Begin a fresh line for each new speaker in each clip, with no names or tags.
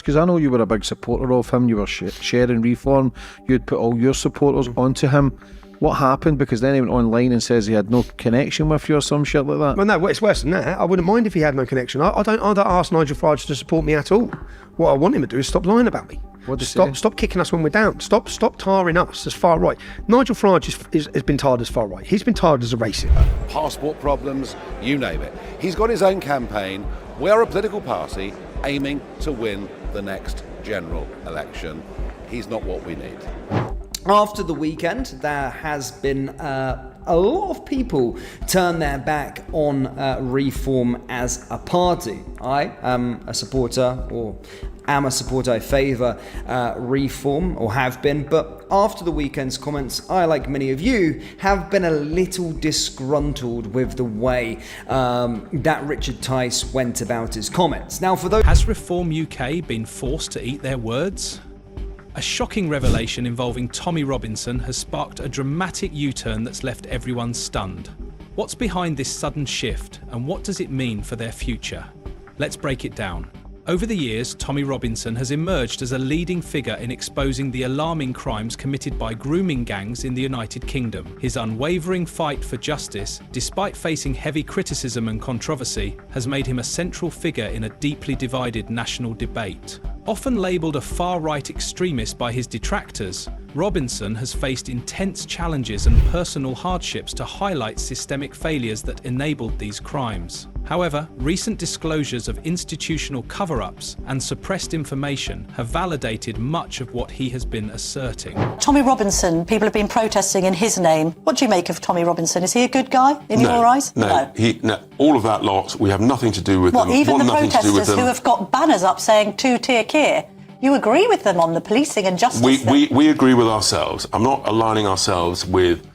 Because I know you were a big supporter of him. You were sharing Reform. You'd put all your supporters onto him. What happened? Because then he went online and says he had no connection with you or some shit like that.
Well, no, it's worse than that. I wouldn't mind if he had no connection. I don't ask Nigel Farage to support me at all. What I want him to do is stop lying about me.
What does he do?
Stop kicking us when we're down. Stop tarring us as far right. Nigel Farage has been tarred as far right. He's been tarred as a racist.
Passport problems, you name it. He's got his own campaign. We're a political party aiming to win the next general election. He's not what we need.
After the weekend, there has been a lot of people turn their back on Reform as a party. I am a supporter, I favour Reform, or have been, but after the weekend's comments, I, like many of you, have been a little disgruntled with the way that Richard Tice went about his comments. Now, for those...
Has Reform UK been forced to eat their words? A shocking revelation involving Tommy Robinson has sparked a dramatic U-turn that's left everyone stunned. What's behind this sudden shift, and what does it mean for their future? Let's break it down. Over the years, Tommy Robinson has emerged as a leading figure in exposing the alarming crimes committed by grooming gangs in the United Kingdom. His unwavering fight for justice, despite facing heavy criticism and controversy, has made him a central figure in a deeply divided national debate. Often labelled a far-right extremist by his detractors, Robinson has faced intense challenges and personal hardships to highlight systemic failures that enabled these crimes. However, recent disclosures of institutional cover-ups and suppressed information have validated much of what he has been asserting.
Tommy Robinson, people have been protesting in his name. What do you make of Tommy Robinson? Is he a good guy in your eyes?
No. All of that lot, we have nothing to do with them.
Even the protesters who have got banners up saying two-tier Keir, you agree with them on the policing and justice?
We agree with ourselves. I'm not aligning ourselves with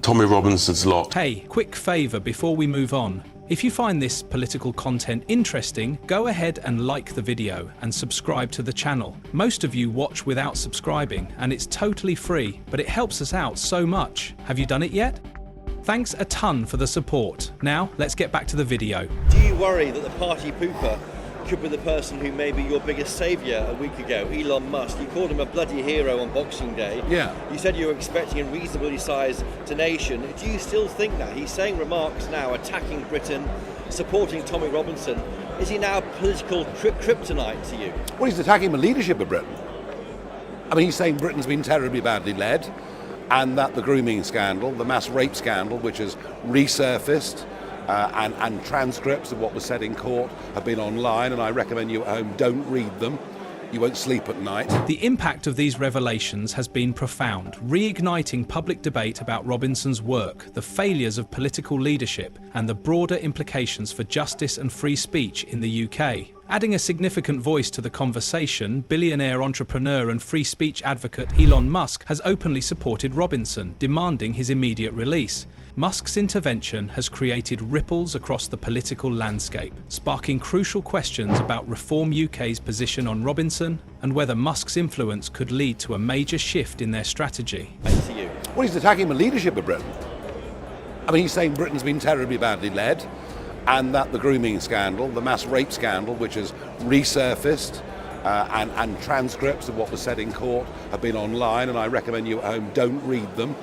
Tommy Robinson's lot.
Hey, quick favour before we move on. If you find this political content interesting, go ahead and like the video and subscribe to the channel. Most of you watch without subscribing, and it's totally free, but it helps us out so much. Have you done it yet? Thanks a ton for the support. Now, let's get back to the video.
Do you worry that the party pooper could be the person who may be your biggest saviour a week ago, Elon Musk? You called him a bloody hero on Boxing Day.
Yeah.
You said you were expecting a reasonably sized donation. Do you still think that? He's saying remarks now attacking Britain, supporting Tommy Robinson. Is he now political kryptonite to you?
Well, he's attacking the leadership of Britain. I mean, he's saying Britain's been terribly badly led, and that the grooming scandal, the mass rape scandal, which has resurfaced, and transcripts of what was said in court have been online, and I recommend you at home don't read them. You won't sleep at night.
The impact of these revelations has been profound, reigniting public debate about Robinson's work, the failures of political leadership, and the broader implications for justice and free speech in the UK. Adding a significant voice to the conversation, billionaire entrepreneur and free speech advocate Elon Musk has openly supported Robinson, demanding his immediate release. Musk's intervention has created ripples across the political landscape, sparking crucial questions about Reform UK's position on Robinson and whether Musk's influence could lead to a major shift in their strategy.
Well, he's attacking the leadership of Britain. I mean, he's saying Britain's been terribly badly led, and that the grooming scandal, the mass rape scandal, which has resurfaced, and transcripts of what was said in court have been online, and I recommend you at home don't read them.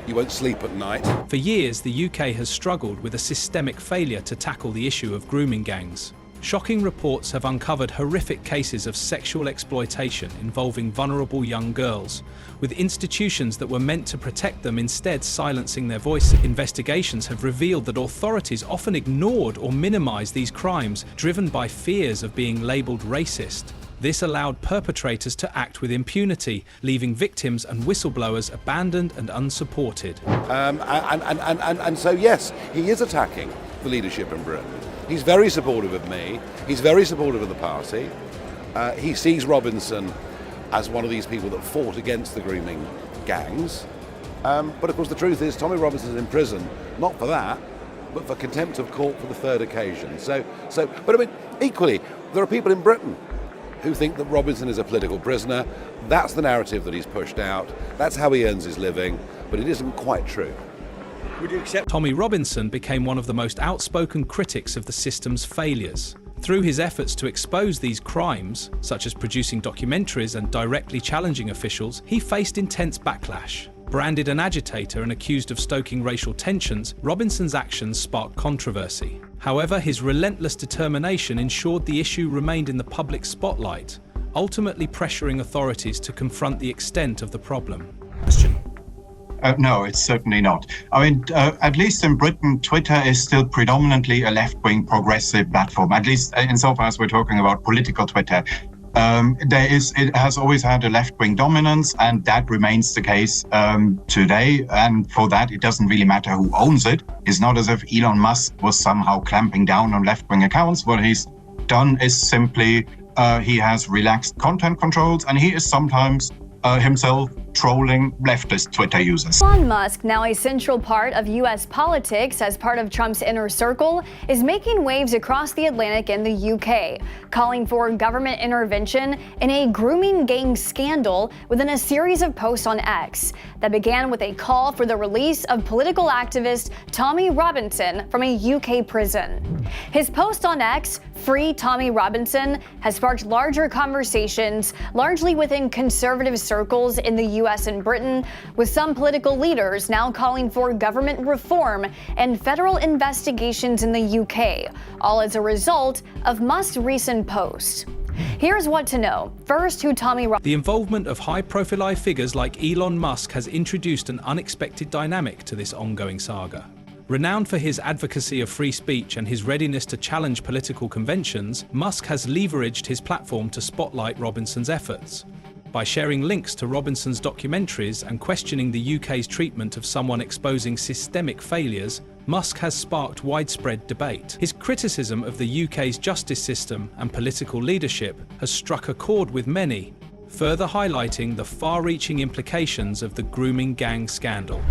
You won't sleep at night.
For years, the UK has struggled with a systemic failure to tackle the issue of grooming gangs. Shocking reports have uncovered horrific cases of sexual exploitation involving vulnerable young girls, with institutions that were meant to protect them instead silencing their voices. Investigations have revealed that authorities often ignored or minimised these crimes, driven by fears of being labelled racist. This allowed perpetrators to act with impunity, leaving victims and whistleblowers abandoned and unsupported.
And so, yes, he is attacking the leadership in Britain. He's very supportive of me. He's very supportive of the party. He sees Robinson as one of these people that fought against the grooming gangs. But of course, the truth is, Tommy Robinson's in prison, not for that, but for contempt of court for the third occasion. But I mean, equally, there are people in Britain who think that Robinson is a political prisoner. That's the narrative that he's pushed out. That's how he earns his living, but it isn't quite true.
Would you accept? Tommy Robinson became one of the most outspoken critics of the system's failures. Through his efforts to expose these crimes, such as producing documentaries and directly challenging officials, he faced intense backlash. Branded an agitator and accused of stoking racial tensions, Robinson's actions sparked controversy. However, his relentless determination ensured the issue remained in the public spotlight, ultimately pressuring authorities to confront the extent of the problem.
No, it's certainly not. I mean, at least in Britain, Twitter is still predominantly a left-wing progressive platform, at least insofar as we're talking about political Twitter. It has always had a left-wing dominance, and that remains the case today. And for that, it doesn't really matter who owns it. It's not as if Elon Musk was somehow clamping down on left-wing accounts. What he's done is simply he has relaxed content controls, and he is sometimes himself trolling leftist Twitter users.
Elon Musk, now a central part of U.S. politics as part of Trump's inner circle, is making waves across the Atlantic and the UK, calling for government intervention in a grooming gang scandal within a series of posts on X that began with a call for the release of political activist Tommy Robinson from a UK prison. His post on X, Free Tommy Robinson, has sparked larger conversations, largely within conservative circles in the US and Britain, with some political leaders now calling for government reform and federal investigations in the UK, all as a result of Musk's recent post. Here's what to know. First, who Tommy Robinson.
The involvement of high-profile figures like Elon Musk has introduced an unexpected dynamic to this ongoing saga. Renowned for his advocacy of free speech and his readiness to challenge political conventions, Musk has leveraged his platform to spotlight Robinson's efforts. By sharing links to Robinson's documentaries and questioning the UK's treatment of someone exposing systemic failures, Musk has sparked widespread debate. His criticism of the UK's justice system and political leadership has struck a chord with many, further highlighting the far-reaching implications of the grooming gang scandal.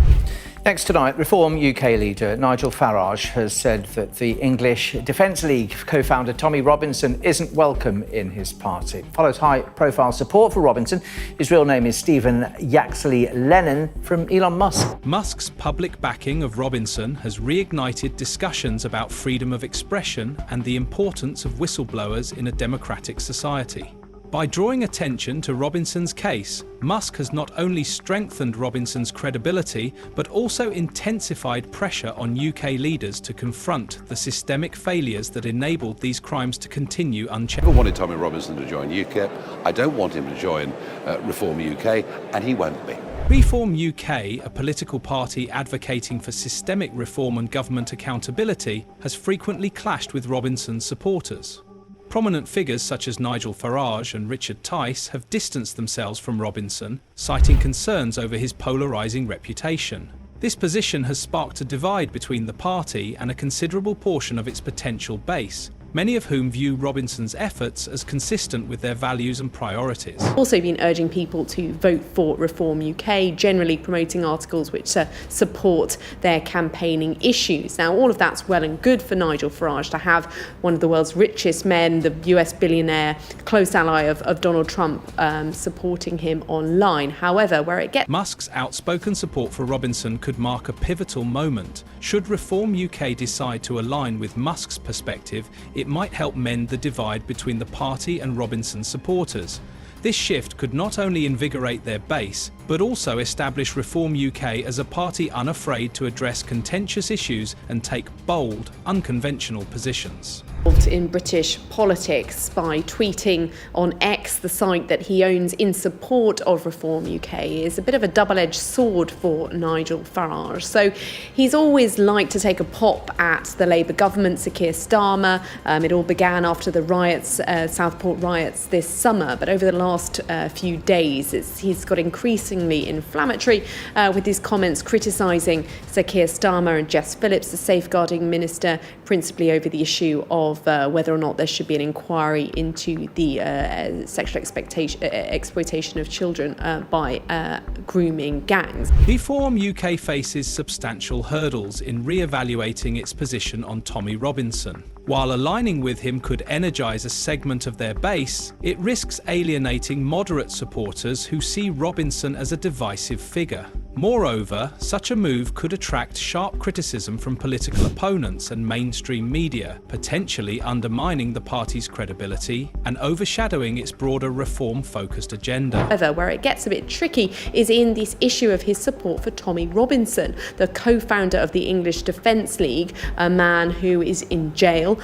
Next tonight, Reform UK leader Nigel Farage has said that the English Defence League co-founder Tommy Robinson isn't welcome in his party. Follows high-profile support for Robinson. His real name is Stephen Yaxley Lennon from Elon Musk.
Musk's public backing of Robinson has reignited discussions about freedom of expression and the importance of whistleblowers in a democratic society. By drawing attention to Robinson's case, Musk has not only strengthened Robinson's credibility, but also intensified pressure on UK leaders to confront the systemic failures that enabled these crimes to continue unchecked.
I never wanted Tommy Robinson to join UKIP. I don't want him to join Reform UK, and he won't be.
Reform UK, a political party advocating for systemic reform and government accountability, has frequently clashed with Robinson's supporters. Prominent figures such as Nigel Farage and Richard Tice have distanced themselves from Robinson, citing concerns over his polarising reputation. This position has sparked a divide between the party and a considerable portion of its potential base, many of whom view Robinson's efforts as consistent with their values and priorities.
Also been urging people to vote for Reform UK, generally promoting articles which support their campaigning issues. Now, all of that's well and good for Nigel Farage to have one of the world's richest men, the US billionaire, close ally of Donald Trump, supporting him online. However, where it gets...
Musk's outspoken support for Robinson could mark a pivotal moment. Should Reform UK decide to align with Musk's perspective, it might help mend the divide between the party and Robinson's supporters. This shift could not only invigorate their base, but also establish Reform UK as a party unafraid to address contentious issues and take bold, unconventional positions.
In British politics by tweeting on X, the site that he owns, in support of Reform UK is a bit of a double-edged sword for Nigel Farage. So he's always liked to take a pop at the Labour government, Sir Keir Starmer. It all began after the riots, Southport riots this summer, but over the last few days he's got increasingly inflammatory with his comments criticising Sir Keir Starmer and Jess Phillips, the safeguarding minister, principally over the issue of whether or not there should be an inquiry into the sexual exploitation of children by grooming gangs.
Reform UK faces substantial hurdles in re-evaluating its position on Tommy Robinson. While aligning with him could energise a segment of their base, it risks alienating moderate supporters who see Robinson as a divisive figure. Moreover, such a move could attract sharp criticism from political opponents and mainstream media, potentially undermining the party's credibility and overshadowing its broader reform-focused agenda.
However, where it gets a bit tricky is in this issue of his support for Tommy Robinson, the co-founder of the English Defence League, a man who is in jail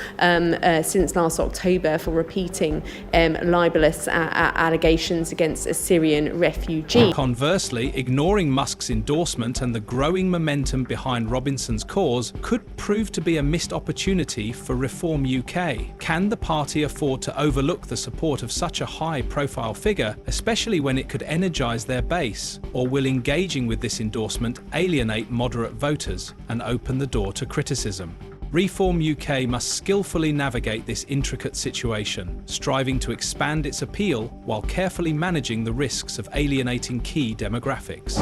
since last October for repeating libelous allegations against a Syrian refugee.
Conversely, ignoring Musk's endorsement and the growing momentum behind Robinson's cause could prove to be a missed opportunity for Reform UK. Can the party afford to overlook the support of such a high-profile figure, especially when it could energise their base? Or will engaging with this endorsement alienate moderate voters and open the door to criticism? Reform UK must skillfully navigate this intricate situation, striving to expand its appeal while carefully managing the risks of alienating key demographics.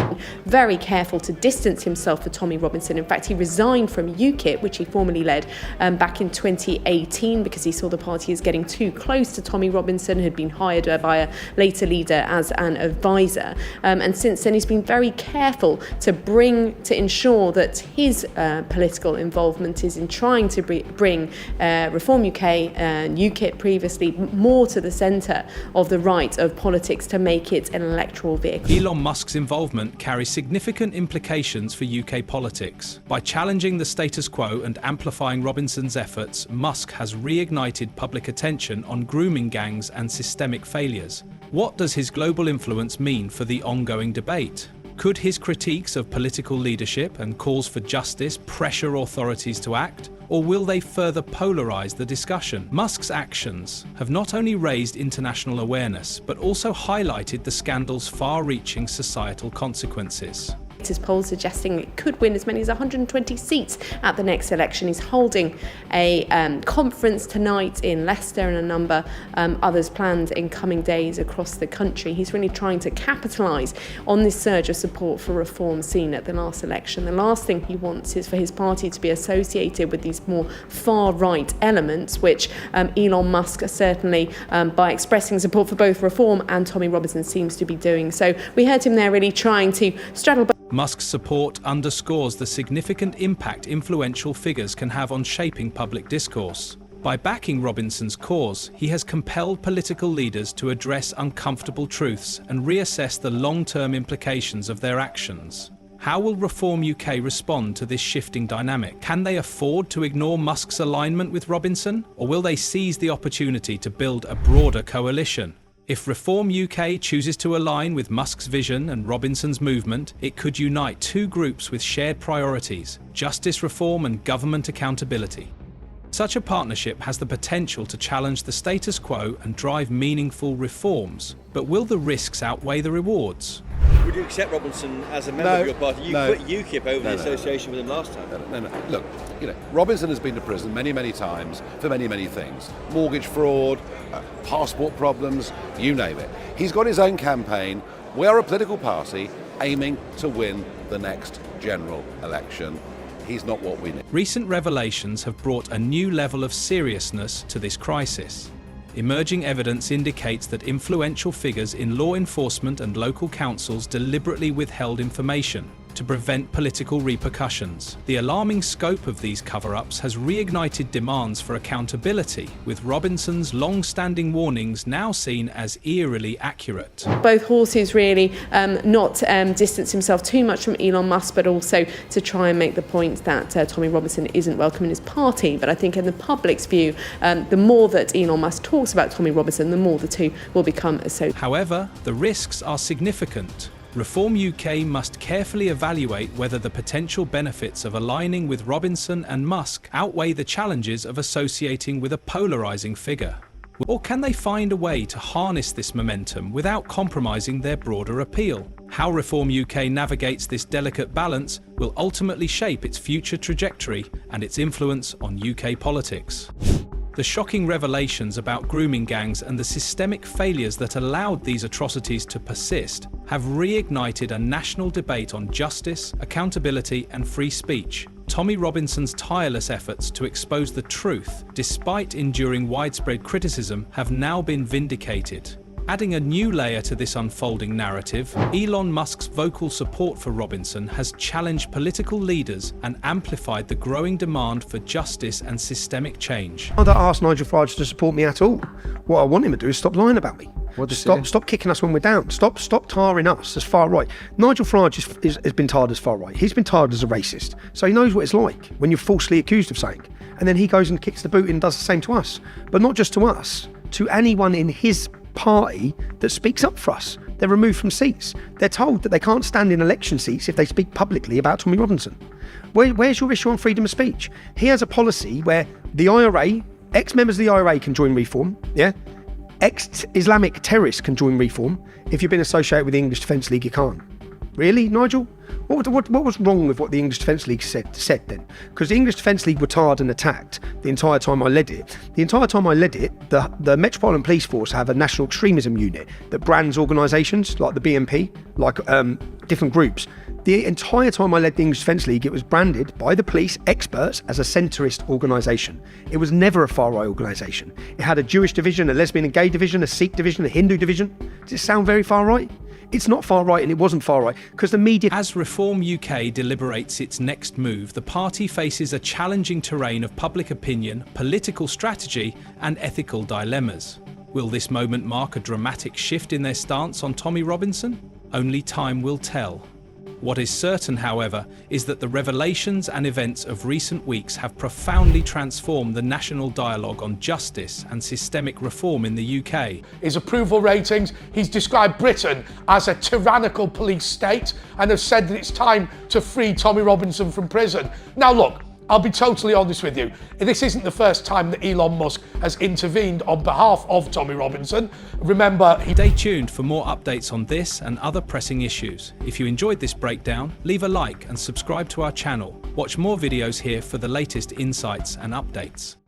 Very careful to distance himself from Tommy Robinson. In fact, he resigned from UKIP, which he formerly led back in 2018, because he saw the party as getting too close to Tommy Robinson, who had been hired by a later leader as an advisor. And since then, he's been very careful to ensure that his political involvement is in trying to bring Reform UK and UKIP previously more to the centre of the right of politics to make it an electoral vehicle.
Elon Musk's involvement carries significant implications for UK politics. By challenging the status quo and amplifying Robinson's efforts, Musk has reignited public attention on grooming gangs and systemic failures. What does his global influence mean for the ongoing debate? Could his critiques of political leadership and calls for justice pressure authorities to act, or will they further polarize the discussion? Musk's actions have not only raised international awareness, but also highlighted the scandal's far-reaching societal consequences.
His polls suggesting it could win as many as 120 seats at the next election. He's holding a conference tonight in Leicester and a number others planned in coming days across the country. He's really trying to capitalise on this surge of support for reform seen at the last election. The last thing he wants is for his party to be associated with these more far-right elements, which Elon Musk certainly, by expressing support for both reform and Tommy Robinson, seems to be doing. So we heard him there really trying to straddle.
Musk's support underscores the significant impact influential figures can have on shaping public discourse. By backing Robinson's cause, he has compelled political leaders to address uncomfortable truths and reassess the long-term implications of their actions. How will Reform UK respond to this shifting dynamic? Can they afford to ignore Musk's alignment with Robinson, or will they seize the opportunity to build a broader coalition? If Reform UK chooses to align with Musk's vision and Robinson's movement, it could unite two groups with shared priorities: justice reform and government accountability. Such a partnership has the potential to challenge the status quo and drive meaningful reforms. But will the risks outweigh the rewards?
Would you accept Robinson as a member of your party? You quit UKIP over the association with him last time.
No. Look, Robinson has been to prison many, many times for many, many things. Mortgage fraud, passport problems, you name it. He's got his own campaign. We are a political party aiming to win the next general election. He's not what we need.
Recent revelations have brought a new level of seriousness to this crisis. Emerging evidence indicates that influential figures in law enforcement and local councils deliberately withheld information to prevent political repercussions. The alarming scope of these cover-ups has reignited demands for accountability, with Robinson's long-standing warnings now seen as eerily accurate.
Both horses really not distance himself too much from Elon Musk, but also to try and make the point that Tommy Robinson isn't welcome in his party. But I think in the public's view, the more that Elon Musk talks about Tommy Robinson, the more the two will become associated.
However, the risks are significant. Reform UK must carefully evaluate whether the potential benefits of aligning with Robinson and Musk outweigh the challenges of associating with a polarising figure. Or can they find a way to harness this momentum without compromising their broader appeal? How Reform UK navigates this delicate balance will ultimately shape its future trajectory and its influence on UK politics. The shocking revelations about grooming gangs and the systemic failures that allowed these atrocities to persist have reignited a national debate on justice, accountability and free speech. Tommy Robinson's tireless efforts to expose the truth, despite enduring widespread criticism, have now been vindicated. Adding a new layer to this unfolding narrative, Elon Musk's vocal support for Robinson has challenged political leaders and amplified the growing demand for justice and systemic change.
I don't ask Nigel Farage to support me at all. What I want him to do is stop lying about me. Stop kicking us when we're down. Stop tarring us as far right. Nigel Farage has been tarred as far right. He's been tarred as a racist. So he knows what it's like when you're falsely accused of something. And then he goes and kicks the boot and does the same to us. But not just to us, to anyone in his party that speaks up for us. They're removed from seats. They're told that they can't stand in election seats if they speak publicly about Tommy Robinson. Where's your issue on freedom of speech? He has a policy where the IRA, ex-members of the IRA can join Reform, yeah? Ex-Islamic terrorists can join Reform. If you've been associated with the English Defence League, you can't. Really, Nigel? What was wrong with what the English Defence League said then? Because the English Defence League were tarred and attacked the entire time I led it. The entire time I led it, the Metropolitan Police Force have a national extremism unit that brands organisations like the BNP, like different groups. The entire time I led the English Defence League, it was branded by the police experts as a centrist organisation. It was never a far-right organisation. It had a Jewish division, a lesbian and gay division, a Sikh division, a Hindu division. Does it sound very far-right? It's not far right, and it wasn't far right because the media.
As Reform UK deliberates its next move, the party faces a challenging terrain of public opinion, political strategy, and ethical dilemmas. Will this moment mark a dramatic shift in their stance on Tommy Robinson? Only time will tell. What is certain, however, is that the revelations and events of recent weeks have profoundly transformed the national dialogue on justice and systemic reform in the UK.
His approval ratings, he's described Britain as a tyrannical police state and has said that it's time to free Tommy Robinson from prison. Now look, I'll be totally honest with you. This isn't the first time that Elon Musk has intervened on behalf of Tommy Robinson. Remember,
Stay tuned for more updates on this and other pressing issues. If you enjoyed this breakdown, leave a like and subscribe to our channel. Watch more videos here for the latest insights and updates.